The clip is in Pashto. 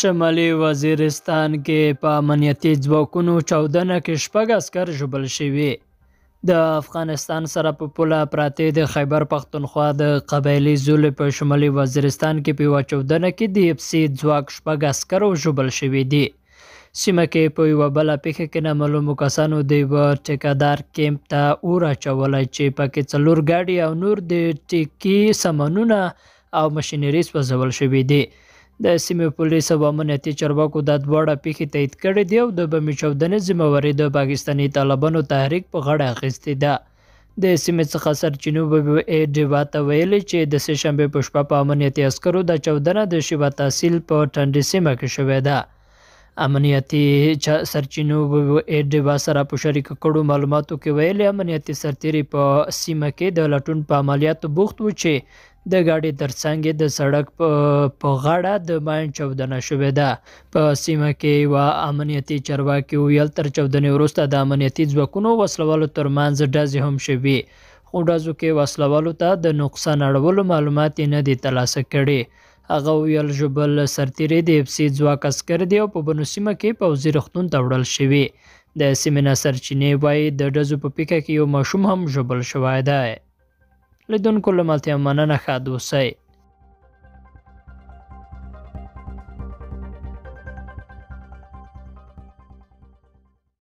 شمالي وزیرستان کې په امنیتي ځواکونو چاودنه کې 6 عسکر ژوبل شوي. د افغانستان سره په پوله پراته د خیبر پښتونخوا د قبایلي زولې په شمالي وزیرستان کې په یوه چاودنه کې د اف سی ځواک 6 عسکر ژوبل شوي دي. سیمه کې په یوه بله پیښه کې نامعلومو کسانو د یوه ټیکهدار کیمپ ته اور اچولی چې پکې 4 ګاډي او نور د ټیکي سامانونه او مشینري سوځول شوي دي. د سیمې پولیس او امنیتي چارواکو دا دواړه پیښې تایید کړې دي او د بمي چاودنې ذمهواري د پاکستاني طالبانو تحریک په غاړه اخیستې ده. د سیمې څخه سرچینو ډیوا ته ویلي چې د سه شنبې په شپه په امنیتي عسکرو د چاودنه د شیوا تحصیل په ټنډې سیمه کې شوې ده. امنیتي سرچینو ډیوا سره په شریکه کړو معلوماتو کې ویلي امنیتي سرتیري په سیمه کې د لټون په عملیاتو بوخت و چې د ګاډي ترڅنګ د سړک په غاړه د ماین چاودنه شوې ده. په سیمه کې یوه امنیتي چارواکي ویل تر چاودنې وروسته د امنیتي ځواکونو وسلوالو ترمنځ ډزې هم شوي، خو ډزو کې وسلوالو ته د نقصان اړولو معلومات یې نه دي ترلاسه کړي. هغه ویل ژوبل سرتیري د اف سی ځواک عسکر دي او په بنو سیمه کې پوځي روغتون ته وړل شوي. د سیمې نه سرچینې وایي د ډزو په پیښه کې یو ماشوم هم ژوبل شوی دی. لیدونکو له ملتیا مننه، ښه اوسئ.